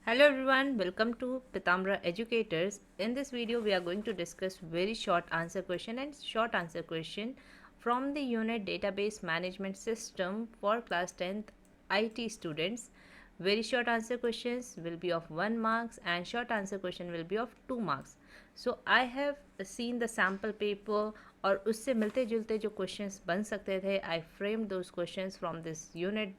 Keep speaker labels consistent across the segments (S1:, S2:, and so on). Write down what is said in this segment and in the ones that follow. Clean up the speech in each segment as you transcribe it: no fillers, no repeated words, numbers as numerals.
S1: Hello everyone, welcome to Pitamra Educators. In this video, we are going to discuss very short answer question and short answer question from the unit database management system for class 10th IT students. Very short answer questions will be of 1 marks and short answer question will be of 2 marks. So I have seen the sample paper और उससे मिलते जुलते जो questions बन सकते थे, I framed those questions from this unit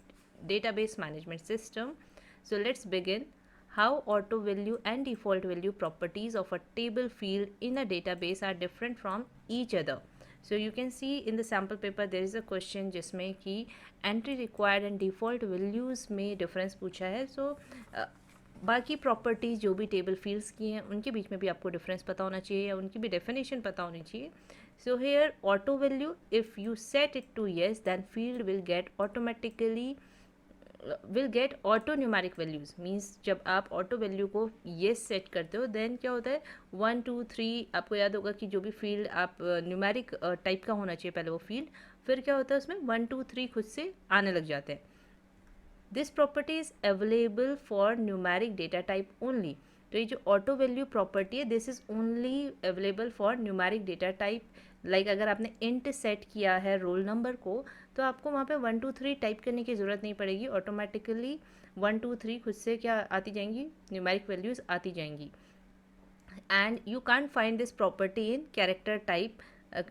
S1: database management system. So let's begin. How auto value and default value properties of a table field in a database are different from each other. So you can see in the sample paper there is a question जिसमें कि entry required and default values में difference पूछा है. So बाकी properties जो भी table fields की हैं उनके बीच में भी आपको डिफरेंस पता होना चाहिए या उनकी भी डेफिनेशन पता होनी चाहिए. So here auto value, if you set it to yes then field will get auto numeric values. Means जब आप ऑटो वैल्यू को येस सेट करते हो देन क्या होता है 1 2 3. आपको याद होगा कि जो भी फील्ड आप न्यूमेरिक टाइप का होना चाहिए पहले वो फील्ड, फिर क्या होता है उसमें 1 2 3 खुद से आने लग जाते हैं. This property is available for numeric data type only. तो ये जो ऑटो वैल्यू प्रॉपर्टी है this is only available for numeric data type. Like अगर आपने इंट सेट किया है रोल नंबर को तो आपको वहाँ पे 1 2 3 टाइप करने की ज़रूरत नहीं पड़ेगी. ऑटोमेटिकली 1 2 3 खुद से क्या आती जाएंगी, न्यूमेरिक वैल्यूज़ आती जाएंगी. And you can't find this property in character type,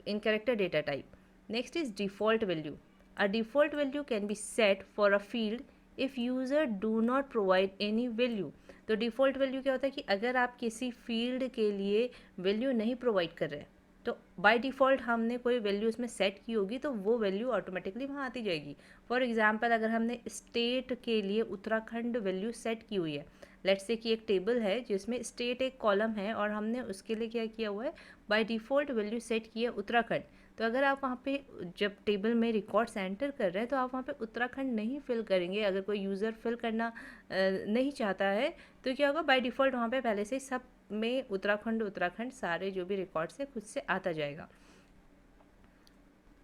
S1: in character data type. Next is default value. A default value can be set for a field if user do not provide any value. तो default value क्या होता है कि अगर आप किसी field के लिए वैल्यू नहीं प्रोवाइड कर रहे हैं तो बाय डिफ़ॉल्ट हमने कोई वैल्यू उसमें सेट की होगी तो वो वैल्यू ऑटोमेटिकली वहाँ आती जाएगी. फॉर एग्जांपल अगर हमने स्टेट के लिए उत्तराखंड वैल्यू सेट की हुई है, लेट्स से कि एक टेबल है जिसमें स्टेट एक कॉलम है और हमने उसके लिए क्या किया हुआ है बाय डिफ़ॉल्ट वैल्यू सेट किया उत्तराखंड. तो अगर आप वहाँ पे जब टेबल में रिकॉर्ड्स एंटर कर रहे हैं तो आप वहाँ पे उत्तराखंड नहीं फिल करेंगे. अगर कोई यूज़र फिल करना नहीं चाहता है तो क्या होगा बाय डिफ़ॉल्ट वहाँ पे पहले से सब में उत्तराखंड उत्तराखंड सारे जो भी रिकॉर्ड्स है खुद से आता जाएगा.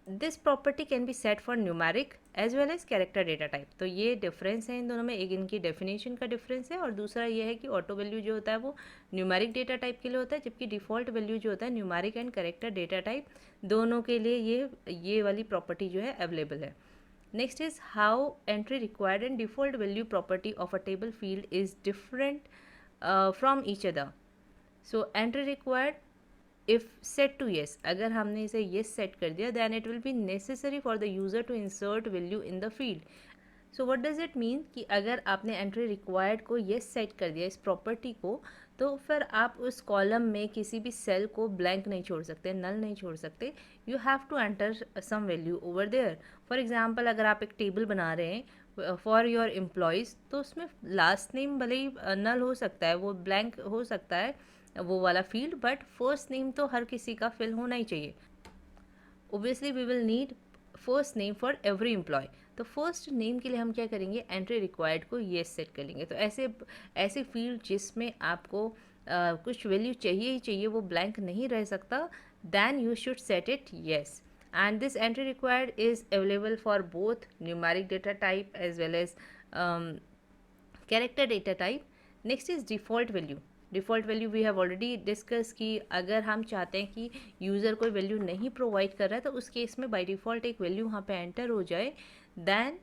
S1: This property can be set for numeric as well as character data type. तो ये डिफरेंस है इन दोनों में. एक इनकी डेफिनेशन का डिफरेंस है और दूसरा ये है कि ऑटो वैल्यू जो होता है वो न्यूमेरिक डेटा टाइप के लिए होता है जबकि डिफ़ॉल्ट वैल्यू जो होता है numeric and character data type दोनों के लिए ये वाली प्रॉपर्टी जो है अवेलेबल है. Next is how entry required and default value property of a table field is different from each other. So entry required if set to yes, अगर हमने इसे येस सेट कर दिया then it will be necessary for the user to insert value in the field. So what does it mean कि अगर आपने entry required को yes set कर दिया इस प्रॉपर्टी को तो फिर आप उस कॉलम में किसी भी सेल को ब्लैंक नहीं छोड़ सकते, नल नहीं छोड़ सकते. You have to enter some value over there. For example अगर आप एक टेबल बना रहे हैं फॉर योर एम्प्लॉयज़ तो उसमें लास्ट नेम भले ही नल हो सकता है, वो ब्लैंक हो सकता है वो वाला फील्ड, बट फर्स्ट नेम तो हर किसी का फिल होना ही चाहिए. Obviously we will need first name for every employee. तो फर्स्ट नेम के लिए हम क्या करेंगे एंट्री रिक्वायर्ड को येस सेट कर लेंगे. तो ऐसे फील्ड जिसमें आपको कुछ वैल्यू चाहिए ही चाहिए, वो ब्लैंक नहीं रह सकता, then you should set it yes. and this entry required is available for both numeric data type as well as character data type. Next is default value. Default value we have already discuss कि अगर हम चाहते हैं कि user कोई value नहीं provide कर रहा है तो उस केस में बाय डिफ़ॉल्ट एक वैल्यू वहाँ पे एंटर हो जाए, then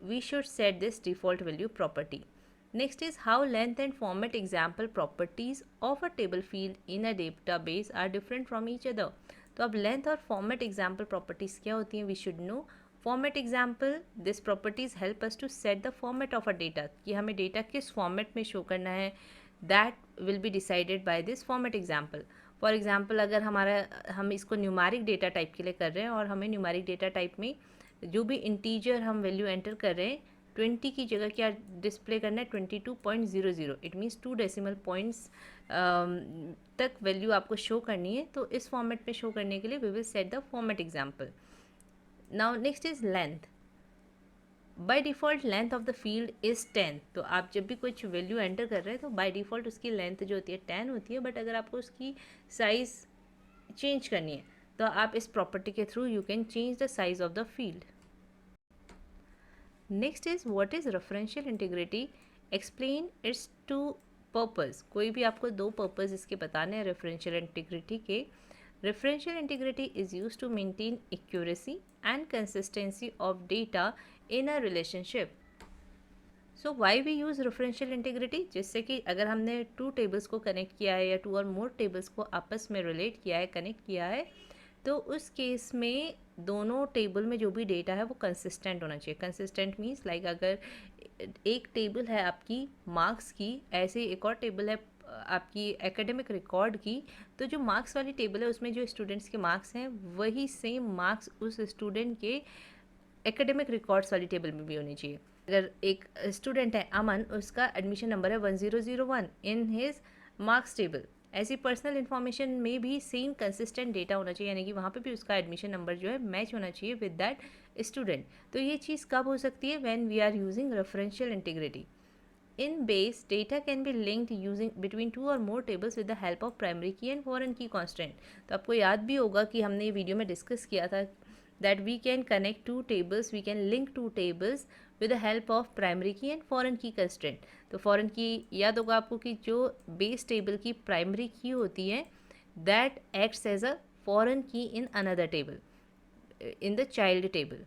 S1: we should set this default value property. Next is how length and format example properties of a table field in a database are different from each other. तो अब length और format example properties क्या होती हैं we should know. Format example, this properties help us to set the format of a data कि हमें data किस format में शो करना है, that will be decided by this format example. For example अगर हम इसको न्यूमेरिक डेटा टाइप के लिए कर रहे हैं और हमें न्यूमेरिक डेटा टाइप में जो भी इंटीजर हम वैल्यू एंटर कर रहे हैं 20 की जगह क्या डिस्प्ले करना है 22.00. इट मीन्स 2 डेसिमल पॉइंट्स तक वैल्यू आपको शो करनी है. तो इस फॉर्मेट में शो करने के लिए we will set the format example. Now next is length. By default length of the field is 10. तो आप जब भी कुछ वैल्यू एंटर कर रहे हैं तो बाय डिफ़ॉल्ट उसकी लेंथ जो होती है 10 होती है, बट अगर आपको उसकी साइज़ चेंज करनी है तो आप इस प्रॉपर्टी के through you can change the size of the field. Next is what is referential integrity explain its two purpose. कोई भी आपको दो पर्पस इसके बताने हैं रेफरेंशियल इंटीग्रिटी के। Referential integrity is use to maintain accuracy and consistency of data in a relationship. So why we use referential integrity, जिससे कि अगर हमने टू टेबल्स को कनेक्ट किया है या टू और मोर टेबल्स को आपस में रिलेट किया है, कनेक्ट किया है, तो उस केस में दोनों टेबल में जो भी डेटा है वो कंसिस्टेंट होना चाहिए। कंसिस्टेंट मीन्स लाइक अगर एक टेबल है आपकी मार्क्स की, ऐसे एक और टेबल है आपकी एकेडमिक रिकॉर्ड की, तो जो मार्क्स वाली टेबल है उसमें जो स्टूडेंट्स के मार्क्स हैं वही सेम मार्क्स उस स्टूडेंट के एकेडमिक रिकॉर्ड्स वाली टेबल में भी होनी चाहिए। अगर एक स्टूडेंट है अमन, उसका एडमिशन नंबर है 1001 इन हिज मार्क्स टेबल, ऐसी पर्सनल इन्फॉर्मेशन में भी सेम कंसिस्टेंट डेटा होना चाहिए, यानी कि वहाँ पे भी उसका एडमिशन नंबर जो है मैच होना चाहिए विद दैट स्टूडेंट। तो ये चीज़ कब हो सकती है? When we are using referential integrity. In base, data can be linked using between two or more tables with the help of primary key and foreign key constant। तो आपको याद भी होगा कि हमने ये वीडियो में डिस्कस किया था that we can connect two tables, we can link two tables with the help of primary key and foreign key constraint। तो foreign key याद होगा आपको कि जो base table की primary key होती है that acts as a foreign key in another table, in the child table।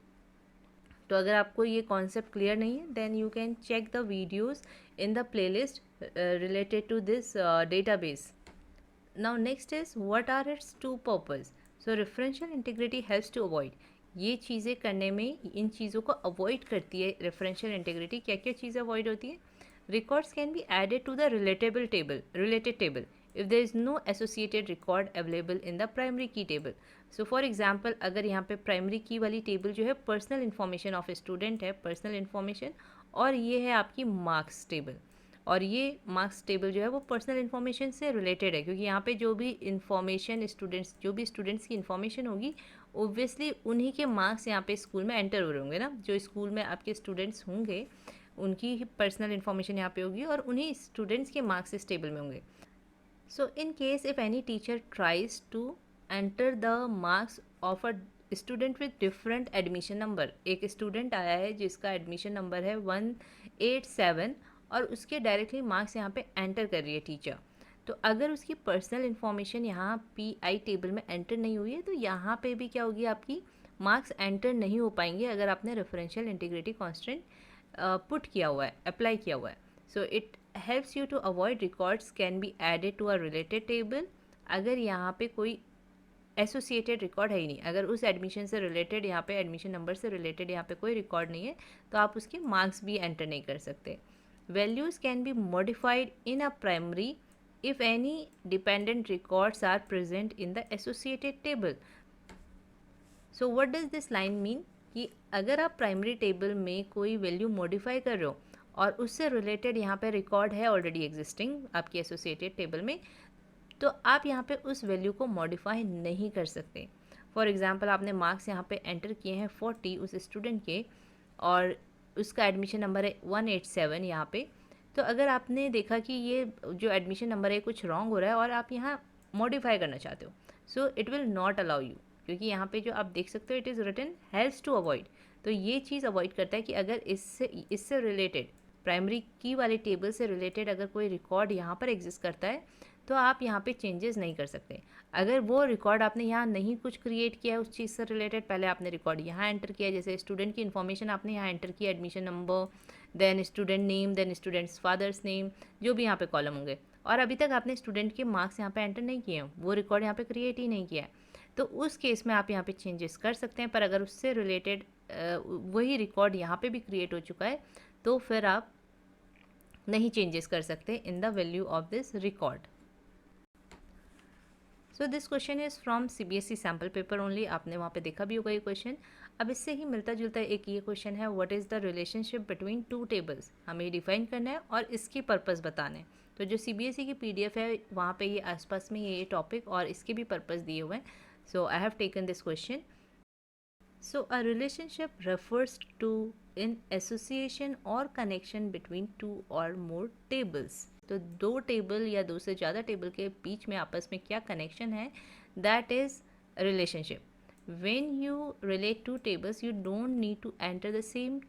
S1: तो अगर आपको ये कॉन्सेप्ट क्लियर नहीं है then you can check the videos in the playlist related to this database. Now next is what are its two purpose. So referential integrity helps to avoid, ये चीज़ें करने में इन चीज़ों को अवॉइड करती है रेफरेंशियल इंटीग्रिटी। क्या क्या चीज़ें अवॉइड होती है? Records can be added to the related table if there is no associated record available in the primary key table। so for example अगर यहाँ पे primary key वाली table जो है personal information of a student है, personal information, और ये है आपकी marks table, और ये मार्क्स टेबल जो है वो पर्सनल इन्फॉर्मेशन से रिलेटेड है, क्योंकि यहाँ पे जो भी इन्फॉर्मेशन स्टूडेंट्स, जो भी स्टूडेंट्स की इन्फॉर्मेशन होगी ओब्वियसली उन्हीं के मार्क्स यहाँ पे स्कूल में एंटर हो रहे होंगे ना। जो स्कूल में आपके स्टूडेंट्स होंगे उनकी ही पर्सनल इन्फॉर्मेशन यहाँ पे होगी और उन्हीं स्टूडेंट्स के मार्क्स इस टेबल में होंगे। So in case if any teacher tries to enter the marks of a student with different admission number, एक स्टूडेंट आया है जिसका एडमिशन नंबर है 187 और उसके डायरेक्टली मार्क्स यहाँ पे एंटर कर रही है टीचर, तो अगर उसकी पर्सनल इन्फॉर्मेशन यहाँ PI टेबल में एंटर नहीं हुई है तो यहाँ पे भी क्या होगी, आपकी मार्क्स एंटर नहीं हो पाएंगे अगर आपने रेफरेंशियल इंटीग्रिटी कॉन्स्टेंट पुट किया हुआ है, अप्लाई किया हुआ है। So it helps you to avoid records can be added to a related table। अगर यहाँ पे कोई एसोसिएटेड रिकॉर्ड है ही नहीं, अगर उस एडमिशन से रिलेटेड यहाँ पे एडमिशन नंबर से रिलेटेड यहाँ पे कोई रिकॉर्ड नहीं है तो आप उसके मार्क्स भी एंटर नहीं कर सकते। Values can be modified in a primary if any dependent records are present in the associated table. So what does this line mean कि अगर आप प्राइमरी टेबल में कोई वैल्यू मॉडिफाई कर रहे हो और उससे रिलेटेड यहाँ पे रिकॉर्ड है ऑलरेडी एग्जिस्टिंग आपकी एसोसिएटेड टेबल में, तो आप यहाँ पे उस वैल्यू को मॉडिफाई नहीं कर सकते। फॉर एग्जांपल आपने मार्क्स यहाँ पे एंटर किए हैं 40 उस स्टूडेंट के और उसका एडमिशन नंबर है 187 यहाँ पे, तो अगर आपने देखा कि ये जो एडमिशन नंबर है कुछ रॉन्ग हो रहा है और आप यहाँ मॉडिफाई करना चाहते हो, so it will not allow you, क्योंकि यहाँ पे जो आप देख सकते हो it is written helps to avoid. तो ये चीज़ अवॉइड करता है कि अगर इससे रिलेटेड प्राइमरी की वाले टेबल से रिलेटेड अगर कोई रिकॉर्ड यहाँ पर एग्जिस्ट करता है तो आप यहाँ पे चेंजेस नहीं कर सकते। अगर वो रिकॉर्ड आपने यहाँ नहीं कुछ क्रिएट किया है उस चीज़ से रिलेटेड, पहले आपने रिकॉर्ड यहाँ एंटर किया, जैसे स्टूडेंट की इन्फॉर्मेशन आपने यहाँ एंटर किया, admission number, then student name, then student's father's name, जो भी यहाँ पे कॉलम होंगे, और अभी तक आपने स्टूडेंट के मार्क्स यहाँ पे एंटर नहीं किए हैं, वो रिकॉर्ड यहाँ पे क्रिएट ही नहीं किया है, तो उस केस में आप यहाँ पे चेंजेस कर सकते हैं। पर अगर उससे रिलेटेड वही रिकॉर्ड यहाँ पे भी क्रिएट हो चुका है तो फिर आप नहीं चेंजेस कर सकते in the value of this record. So this question is from CBSE sample paper only, आपने वहाँ पे देखा भी होगा ये क्वेश्चन। अब इससे ही मिलता जुलता एक ये क्वेश्चन है, what is the relationship between two tables, हमें डिफाइन करना है और इसकी पर्पस बताना है। तो जो CBSE की PDF है वहाँ पे ये आसपास में ये टॉपिक और इसके भी पर्पस दिए हुए हैं। So I have taken this question. So a relationship refers to an association or connection between two or more tables। तो दो टेबल या दो से ज़्यादा टेबल के बीच में आपस में क्या कनेक्शन है, that is relationship. When you relate two tables you don't need to enter the same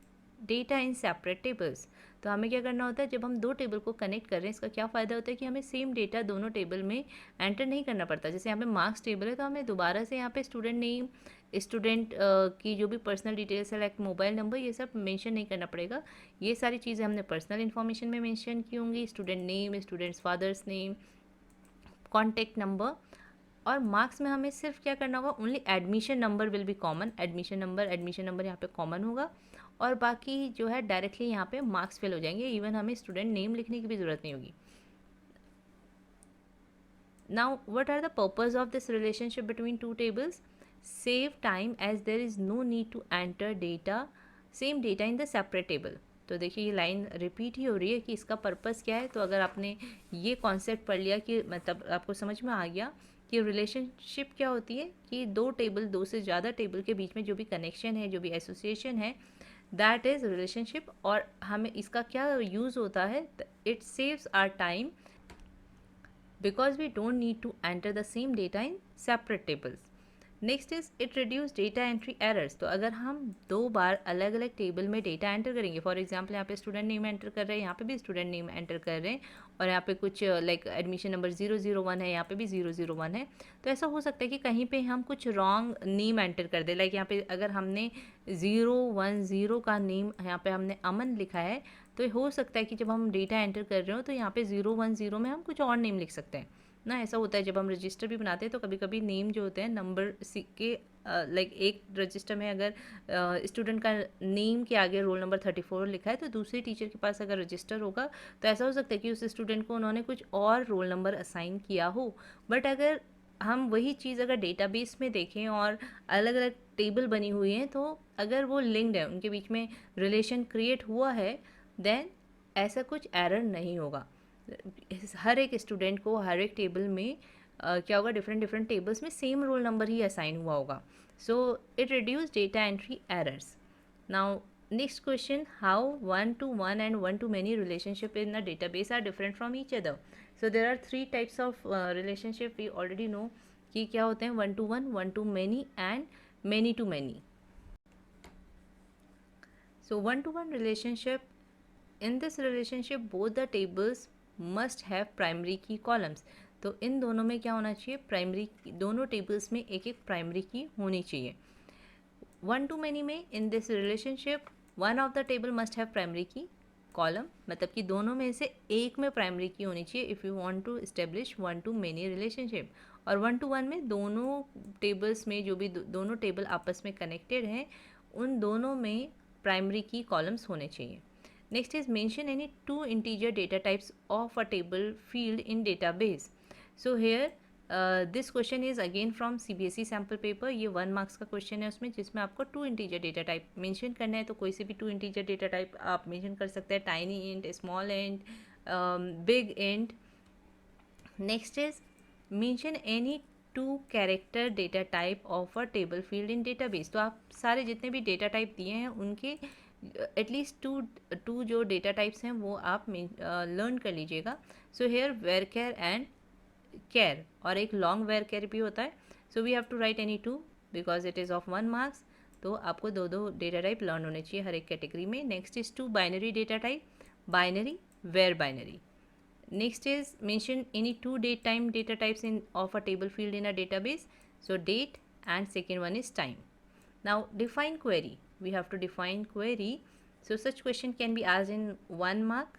S1: data in separate tables. तो हमें क्या करना होता है, जब हम दो टेबल को कनेक्ट कर रहे हैं, इसका क्या फ़ायदा होता है कि हमें सेम डेटा दोनों टेबल में एंटर नहीं करना पड़ता। जैसे यहाँ पे मार्क्स टेबल है तो हमें दोबारा से यहाँ पे स्टूडेंट नेम, स्टूडेंट की जो भी पर्सनल डिटेल्स है लाइक मोबाइल नंबर, ये सब मेंशन नहीं करना पड़ेगा। ये सारी चीज़ें हमने पर्सनल इन्फॉर्मेशन में मेंशन की होंगी, student name, students father's name, contact number. और मार्क्स में हमें सिर्फ क्या करना होगा, only admission number will be common, admission number यहाँ पे कॉमन होगा, और बाकी जो है डायरेक्टली यहाँ पे मार्क्स फिल हो जाएंगे। इवन हमें स्टूडेंट नेम लिखने की भी ज़रूरत नहीं होगी। Now what are the purpose of this relationship between two tables? Save time as there is no need to enter data, same data in the separate table. तो देखिए ये लाइन रिपीट ही हो रही है कि इसका पर्पस क्या है। तो अगर आपने ये कॉन्सेप्ट पढ़ लिया कि मतलब आपको समझ में आ गया कि रिलेशनशिप क्या होती है, कि दो से ज़्यादा टेबल के बीच में जो भी कनेक्शन है, जो भी एसोसिएशन है, दैट इज़ रिलेशनशिप। और हमें इसका क्या यूज़ होता है, it saves our time because we don't need to enter the same data in separate tables. Next is it reduce data entry errors. तो अगर हम दो बार अलग अलग टेबल में डेटा एंटर करेंगे, फॉर एग्जांपल यहाँ पे स्टूडेंट नेम एंटर कर रहे हैं, यहाँ पे भी स्टूडेंट नेम एंटर कर रहे हैं, और यहाँ पे कुछ लाइक एडमिशन नंबर 001 है, यहाँ पे भी 001 है, तो ऐसा हो सकता है कि कहीं पे हम कुछ रॉन्ग नेम एंटर कर दे। लाइक यहाँ पे अगर हमने 010 का नेम यहाँ पे हमने अमन लिखा है, तो हो सकता है कि जब हम डेटा एंटर कर रहे हो तो यहाँ पे 010 में हम कुछ और नेम लिख सकते हैं ना। ऐसा होता है जब हम रजिस्टर भी बनाते हैं तो कभी कभी नेम जो होते हैं नंबर के लाइक एक रजिस्टर में अगर स्टूडेंट का नेम के आगे रोल नंबर 34 लिखा है, तो दूसरे टीचर के पास अगर रजिस्टर होगा तो ऐसा हो सकता है कि उस स्टूडेंट को उन्होंने कुछ और रोल नंबर असाइन किया हो। बट अगर हम वही चीज़ अगर डेटाबेस में देखें और अलग अलग टेबल बनी हुई हैं, तो अगर वो लिंक्ड है, उनके बीच में रिलेशन क्रिएट हुआ है, देन ऐसा कुछ एरर नहीं होगा। हर एक स्टूडेंट को हर एक टेबल में क्या होगा, डिफरेंट डिफरेंट टेबल्स में सेम रोल नंबर ही असाइन हुआ होगा। So it reduce data entry errors. Now next question, how one to one and one to many relationship in a database are different from each other? So there are three types of relationship, we already know कि क्या होते हैं, one to many and many to many. So one to one relationship, in this relationship both the tables must have primary key columns। तो इन दोनों में क्या होना चाहिए, प्राइमरी, दोनों टेबल्स में एक एक प्राइमरी की होनी चाहिए। वन टू मैनी में, in this relationship one of the table must have primary की कॉलम, मतलब कि दोनों में से एक में प्राइमरी की होनी चाहिए if you want to establish one to many relationship. और वन टू वन में दोनों टेबल्स में जो भी दोनों टेबल आपस में कनेक्टेड हैं, उन दोनों में प्राइमरी की कॉलम्स होने चाहिए। Next is mention any two integer data types of a table field in database। So here this question is again from CBSE sample paper। ये 1 मार्क्स का क्वेश्चन है उसमें, जिसमें आपको two integer data type mention करना है। तो कोई से भी टू इंटीजर डेटा टाइप आप मेंशन कर सकते हैं, tiny int, small int, big int. Next is mention any two character data type of a table field in database. तो आप सारे जितने भी डेटा टाइप दिए हैं उनके एटलीस्ट टू जो डेटा टाइप्स हैं वो आप लर्न कर लीजिएगा। So char varchar and char, और एक लॉन्ग वेयर केयर भी होता है। So we have to write any two because it is of 1 marks. तो आपको दो दो डेटा टाइप लर्न होने चाहिए हर एक कैटेगरी में। Next is two binary data type, binary, varbinary. Next is mention any two date time data types in of a table field in a database. So date and second one is time. Now define query. We have to define query. So such question can be asked in 1 mark.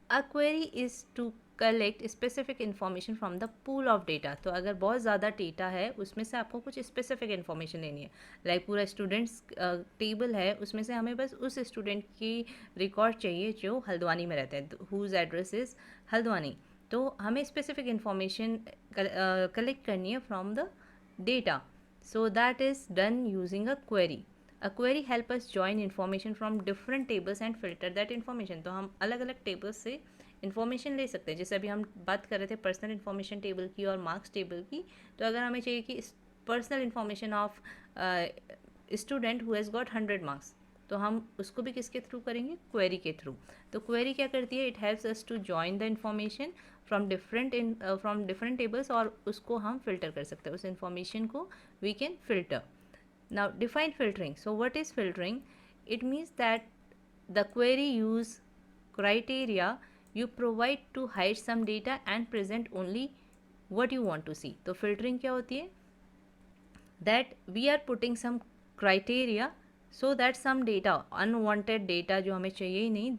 S1: A query is to collect specific information from the pool of data। तो अगर बहुत ज़्यादा data है उसमें से आपको कुछ specific information लेनी है, लाइक पूरा स्टूडेंट्स टेबल है, उसमें से हमें बस उस स्टूडेंट की रिकॉर्ड चाहिए जो हल्द्वानी में रहता है, हुज एड्रेस इज़ हल्द्वानी। तो हमें स्पेसिफिक इन्फॉर्मेशन कलेक्ट करनी है from the data. So that is done using a query। A query help us join information from different tables and filter that information। तो हम अलग अलग टेबल्स से इन्फॉर्मेशन ले सकते हैं। जैसे अभी हम बात कर रहे थे पर्सनल इन्फॉर्मेशन टेबल की और मार्क्स टेबल की, तो अगर हमें चाहिए कि personal information of student who has got 100 marks, तो हम उसको भी किसके थ्रू करेंगे, क्वेरी के थ्रू। तो क्वेरी क्या करती है, it helps us to join the information from different tables, और उसको हम फिल्टर कर सकते हैं, उस इन्फॉर्मेशन को we can filter. Now define filtering. So what is filtering? it means that the query use criteria you provide to hide some data and present only what you want to see. तो filtering क्या होती है? That we are putting some criteria so that some data, unwanted data जो हमें चाहिए ही नहीं,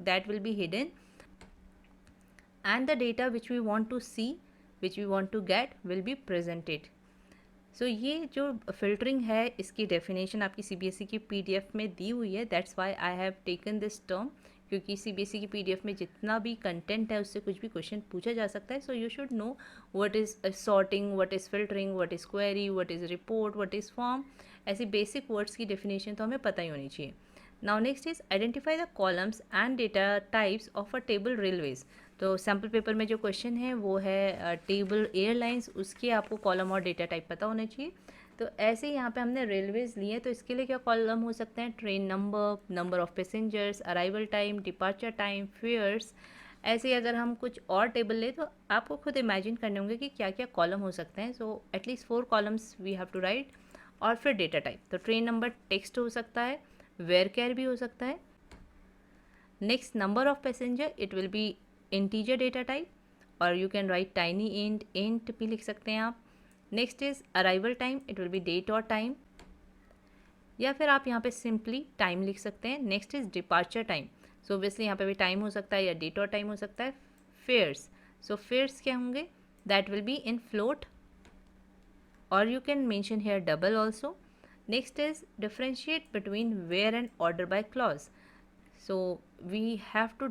S1: that will be hidden, and the data which we want to see, which we want to get will be presented. सो ये जो filtering है इसकी definition आपकी CBSE की पीडीएफ में दी हुई है. That's why I have taken this term, क्योंकि सीबीएसई की पीडीएफ में जितना भी कंटेंट है उससे कुछ भी क्वेश्चन पूछा जा सकता है. So you should know what is sorting, what is filtering, what is query, what is report, what is form. ऐसी बेसिक वर्ड्स की डेफिनेशन तो हमें पता ही होनी चाहिए. Now next is identify the columns and data types of a table railways. तो sample paper में जो क्वेश्चन है वो है टेबल एयरलाइंस, उसके आपको कॉलम और डेटा टाइप पता होना चाहिए. तो ऐसे ही यहाँ पे हमने रेलवेज लिए, तो इसके लिए क्या कॉलम हो सकते हैं? Train number, number of passengers, arrival time, departure time, fares. ऐसे ही अगर हम कुछ और टेबल ले तो आपको खुद इमेजिन करने होंगे कि क्या क्या कॉलम हो सकते हैं. So at least 4 columns we have to right. और फिर डेटा टाइप, तो ट्रेन नंबर टेक्स्ट हो सकता है, वेयर केयर भी हो सकता है. Next number of passenger, it will be integer data type, और you can write tiny int भी लिख सकते हैं आप. Next is arrival time, it will be date और टाइम, या फिर आप यहाँ पे सिंपली टाइम लिख सकते हैं. Next is departure time, so obviously यहाँ पे भी टाइम हो सकता है या डेट और टाइम हो सकता है. फेयर्स, सो फेयर्स क्या होंगे? That will be in float, और you can mention here double also. Next is differentiate between where and order by clause. So we have to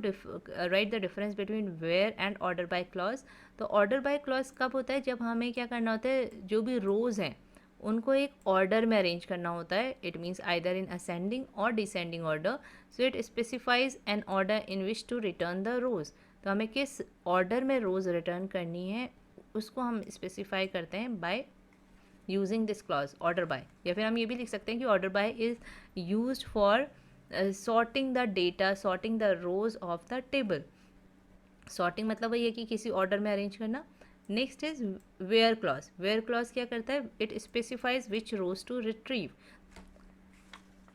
S1: write the difference between where and order by clause. तो order by clause कब होता है? जब हमें क्या करना होता है, जो भी रोज़ हैं उनको एक ऑर्डर में अरेंज करना होता है. It means either in ascending और descending order. So it specifies an order in which to return the rows. तो हमें किस ऑर्डर में रोज़ रिटर्न करनी है उसको हम स्पेसिफाई करते हैं by using this clause order by. या फिर हम ये भी लिख सकते हैं कि order by is used for sorting the data, sorting the rows of the table. Sorting मतलब वही है कि किसी ऑर्डर में अरेंज करना. Next is where clause. Where clause क्या करता है? It specifies which rows to retrieve.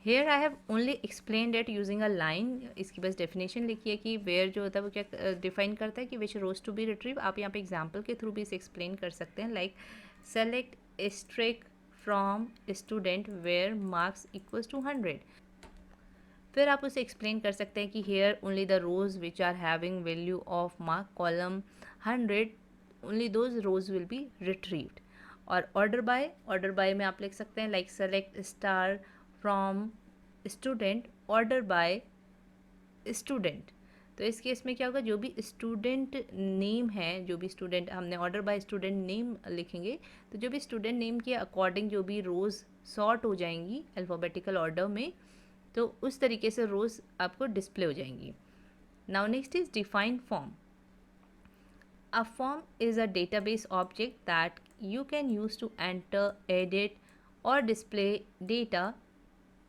S1: Here I have only explained it using a line. इसकी बस डेफिनेशन लिखी है कि वेयर जो होता है वो क्या डिफाइन करता है कि विच रोज टू बी रिट्रीव. आप यहाँ पे एग्जाम्पल के थ्रू भी इसे एक्सप्लेन कर सकते हैं. Like select asterisk from student where marks equals to 100. फिर आप उसे एक्सप्लेन कर सकते हैं कि here only the rows which are having value of mark column 100, only those rows will be retrieved. और ऑर्डर बाय में आप लिख सकते हैं like select star from student order by student. तो इस केस में क्या होगा? जो भी स्टूडेंट नेम है, जो भी स्टूडेंट, हमने ऑर्डर बाय स्टूडेंट नेम लिखेंगे, तो जो भी स्टूडेंट नेम के अकॉर्डिंग जो भी रोज़ सॉर्ट हो जाएंगी अल्फ़ाबेटिकल ऑर्डर में, तो उस तरीके से रोज़ आपको डिस्प्ले हो जाएंगी. Now next is define form. A form is a database object that you can use to enter, edit और display data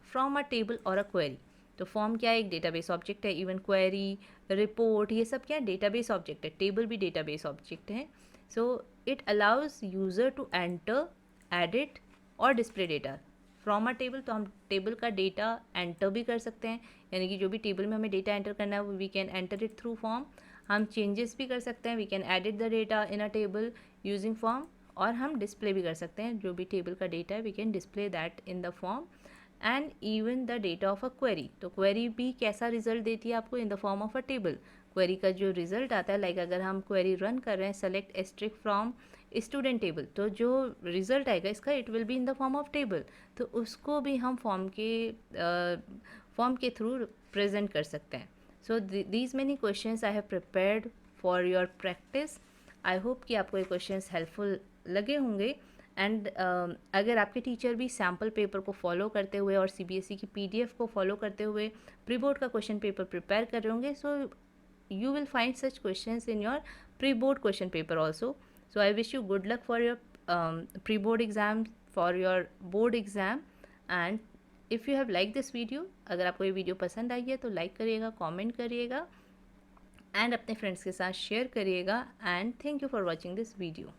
S1: from a table और अ क्वेरी. तो फॉर्म क्या है? एक डेटाबेस ऑब्जेक्ट है. इवन क्वेरी, रिपोर्ट, ये सब क्या है? डेटाबेस ऑब्जेक्ट है. टेबल भी डेटाबेस ऑब्जेक्ट है. So it allows user to enter, edit और display data from a table. तो हम टेबल का डेटा एंटर भी कर सकते हैं, यानी कि जो भी टेबल में हमें डेटा एंटर करना है वो we can enter it through form. हम चेंजेस भी कर सकते हैं, we can edit the data in a table using form, और हम डिस्प्ले भी कर सकते हैं जो भी टेबल का डेटा है, we can display that in the form. And even the data of a query. तो क्वेरी भी कैसा रिजल्ट देती है आपको? In the form of a table. Query का जो रिजल्ट आता है, लाइक अगर हम क्वेरी रन कर रहे हैं select asterisk from student table, तो जो रिजल्ट आएगा इसका it will be in the form of table. तो उसको भी हम फॉर्म के थ्रू प्रेजेंट कर सकते हैं. So these many questions I have prepared for your practice. I hope कि आपको ये क्वेश्चंस हेल्पफुल लगे होंगे. एंड अगर आपके टीचर भी सैम्पल पेपर को फॉलो करते हुए और सीबीएसई की पीडीएफ को फॉलो करते हुए प्री बोर्ड का क्वेश्चन पेपर प्रिपेयर कर रहे होंगे, सो you will find such questions in your pre-board question paper also. So I wish you good luck for your pre-board exam, for your board exam. And if you have liked this video, अगर आपको ये video पसंद आई है तो like करिएगा, comment करिएगा and अपने friends के साथ शेयर करिएगा. And thank you for watching this video.